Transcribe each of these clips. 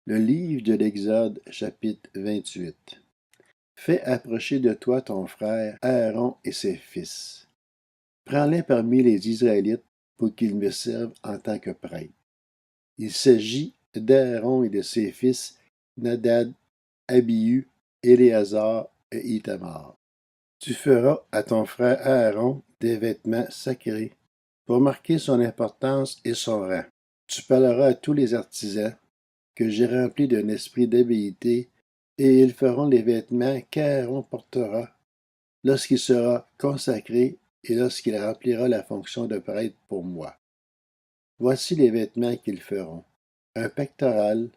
Le livre de l'Exode, chapitre 28. Fais approcher de toi ton frère Aaron et ses fils. Prends-les parmi les Israélites pour qu'ils me servent en tant que prêtres. Il s'agit d'Aaron et de ses fils Nadab, Abihu, Éléazar et Ithamar. Tu feras à ton frère Aaron des vêtements sacrés pour marquer son importance et son rang. Tu parleras à tous les artisans que j'ai remplis d'un esprit d'habileté, et ils feront les vêtements qu'Aaron portera lorsqu'il sera consacré et lorsqu'il remplira la fonction de prêtre pour moi. Voici les vêtements qu'ils feront: un pectoral,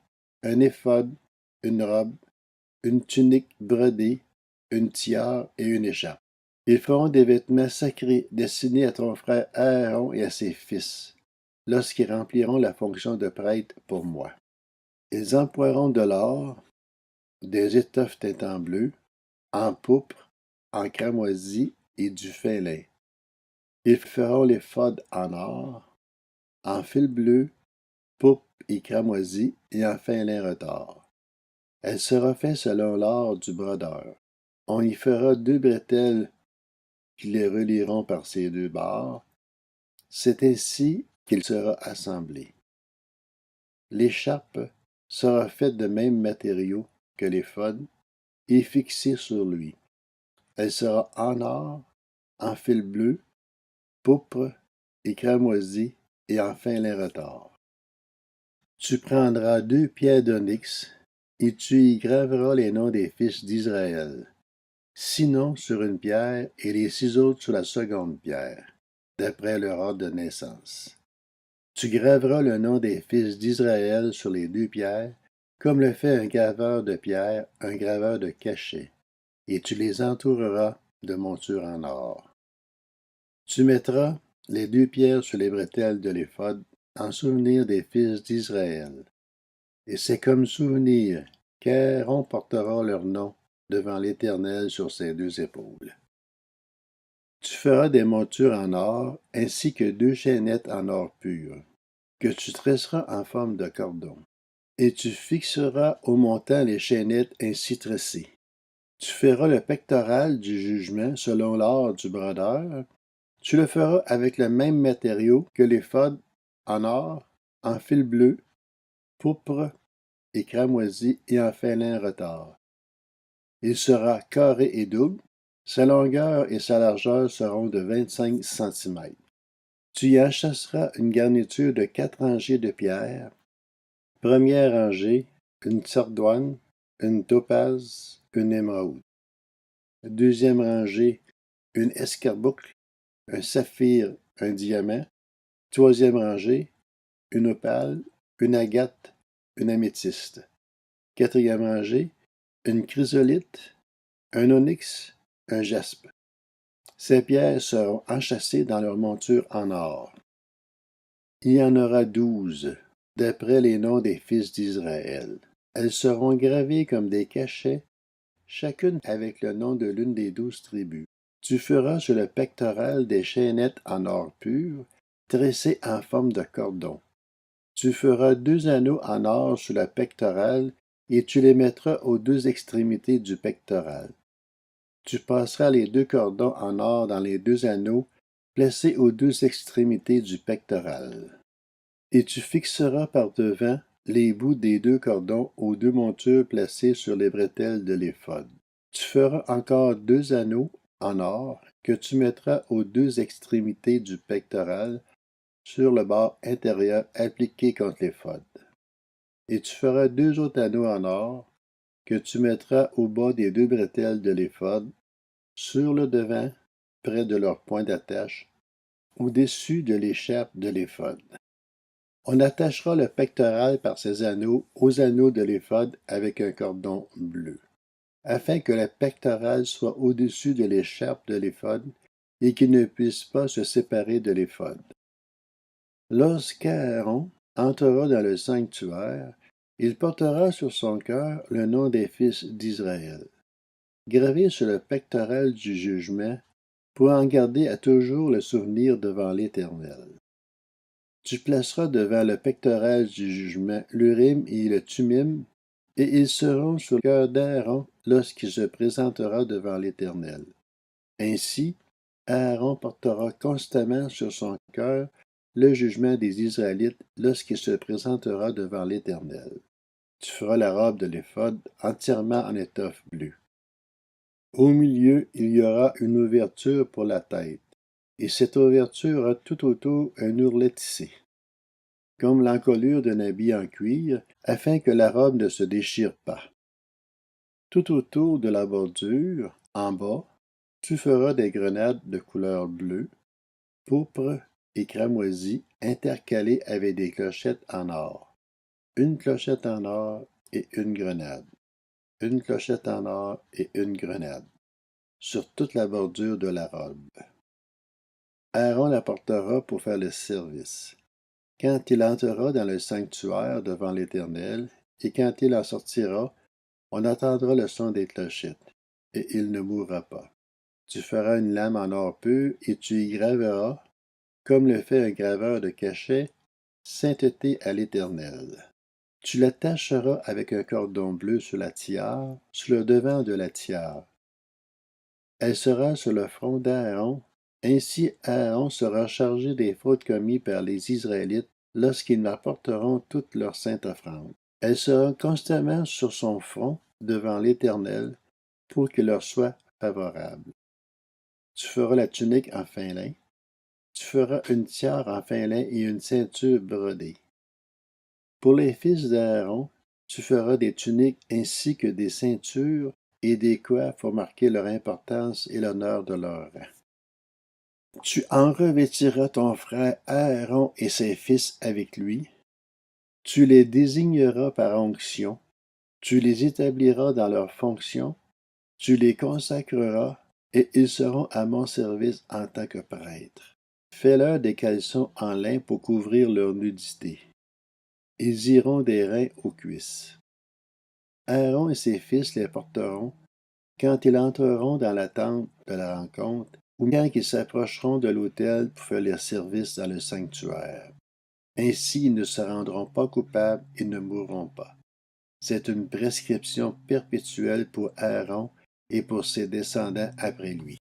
un éphod, une robe, une tunique brodée, une tiare et une écharpe. Ils feront des vêtements sacrés destinés à ton frère Aaron et à ses fils, lorsqu'ils rempliront la fonction de prêtre pour moi. Ils emploieront de l'or, des étoffes teintes en bleu, en pourpre, en cramoisi et du fin lin. Ils feront l'éphod en or, en fil bleu, pourpre et cramoisi et en fin lin retors. Elle sera faite selon l'art du brodeur. On y fera 2 bretelles qui les relieront par ses 2 bords. C'est ainsi qu'il sera assemblé. L'écharpe sera faite de même matériau que l'éphod et fixée sur lui. Elle sera en or, en fil bleu, pourpre et cramoisi et en fin lin retors. Tu prendras 2 pierres d'onyx et tu y graveras les noms des fils d'Israël, 6 noms sur une pierre et les 6 autres sur la seconde pierre, d'après leur ordre de naissance. Tu graveras le nom des fils d'Israël sur les 2 pierres, comme le fait un graveur de pierre, un graveur de cachet, et tu les entoureras de montures en or. Tu mettras les 2 pierres sur les bretelles de l'éphod en souvenir des fils d'Israël. Et c'est comme souvenir qu'Aaron portera leur nom devant l'Éternel sur ses 2 épaules. Tu feras des montures en or ainsi que 2 chaînettes en or pur, que tu tresseras en forme de cordon. Et tu fixeras au montant les chaînettes ainsi tressées. Tu feras le pectoral du jugement selon l'art du brodeur. Tu le feras avec le même matériau que l'éphod, en or, en fil bleu, pourpre et cramoisi et en fin lin retors. Il sera carré et double. Sa longueur et sa largeur seront de 25 cm. Tu y enchâsseras une garniture de 4 rangées de pierres. Première rangée, une sardoine, une topaze, une émeraude. Deuxième rangée, une escarboucle, un saphir, un diamant. Troisième rangée, une opale, une agate, une améthyste. Quatrième rangée, une chrysolite, un onyx, un jaspe. Ces pierres seront enchâssées dans leur monture en or. Il y en aura 12, d'après les noms des fils d'Israël. Elles seront gravées comme des cachets, chacune avec le nom de l'une des 12 tribus. Tu feras sur le pectoral des chaînettes en or pur, tressées en forme de cordon. Tu feras 2 anneaux en or sur la pectorale et tu les mettras aux 2 extrémités du pectoral. Tu passeras les 2 cordons en or dans les 2 anneaux placés aux 2 extrémités du pectoral. Et tu fixeras par devant les bouts des 2 cordons aux 2 montures placées sur les bretelles de l'éphod. Tu feras encore 2 anneaux en or que tu mettras aux 2 extrémités du pectoral sur le bord intérieur appliqué contre l'éphod. Et tu feras 2 autres anneaux en or que tu mettras au bas des 2 bretelles de l'éphod, sur le devant, près de leur point d'attache, au-dessus de l'écharpe de l'éphod. On attachera le pectoral par ces anneaux aux anneaux de l'éphod avec un cordon bleu, afin que le pectoral soit au-dessus de l'écharpe de l'éphod et qu'il ne puisse pas se séparer de l'éphod. Lorsqu'Aaron entrera dans le sanctuaire, il portera sur son cœur le nom des fils d'Israël, gravé sur le pectoral du jugement, pour en garder à toujours le souvenir devant l'Éternel. Tu placeras devant le pectoral du jugement l'Urim et le Thummim, et ils seront sur le cœur d'Aaron lorsqu'il se présentera devant l'Éternel. Ainsi, Aaron portera constamment sur son cœur le jugement des Israélites lorsqu'il se présentera devant l'Éternel. Tu feras la robe de l'éphod entièrement en étoffe bleue. Au milieu, il y aura une ouverture pour la tête, et cette ouverture a tout autour un ourlet tissé, comme l'encolure d'un habit en cuir, afin que la robe ne se déchire pas. Tout autour de la bordure, en bas, tu feras des grenades de couleur bleue, pourpre et cramoisie intercalées avec des clochettes en or. Une clochette en or et une grenade. Une clochette en or et une grenade. Sur toute la bordure de la robe. Aaron la portera pour faire le service. Quand il entrera dans le sanctuaire devant l'Éternel, et quand il en sortira, on entendra le son des clochettes, et il ne mourra pas. Tu feras une lame en or pur, et tu y graveras, comme le fait un graveur de cachet, sainteté à l'Éternel. Tu l'attacheras avec un cordon bleu sur la tiare, sur le devant de la tiare. Elle sera sur le front d'Aaron. Ainsi Aaron sera chargé des fautes commises par les Israélites lorsqu'ils m'apporteront toute leur sainte offrande. Elle sera constamment sur son front devant l'Éternel pour qu'il leur soit favorable. Tu feras la tunique en fin lin. Tu feras une tiare en fin lin et une ceinture brodée. Pour les fils d'Aaron, tu feras des tuniques ainsi que des ceintures et des coiffes pour marquer leur importance et l'honneur de leur rang. Tu en revêtiras ton frère Aaron et ses fils avec lui. Tu les désigneras par onction. Tu les établiras dans leurs fonctions. Tu les consacreras et ils seront à mon service en tant que prêtres. Fais-leur des caleçons en lin pour couvrir leur nudité. Ils iront des reins aux cuisses. Aaron et ses fils les porteront quand ils entreront dans la tente de la rencontre ou quand ils s'approcheront de l'autel pour faire leur service dans le sanctuaire. Ainsi ils ne se rendront pas coupables et ne mourront pas. C'est une prescription perpétuelle pour Aaron et pour ses descendants après lui.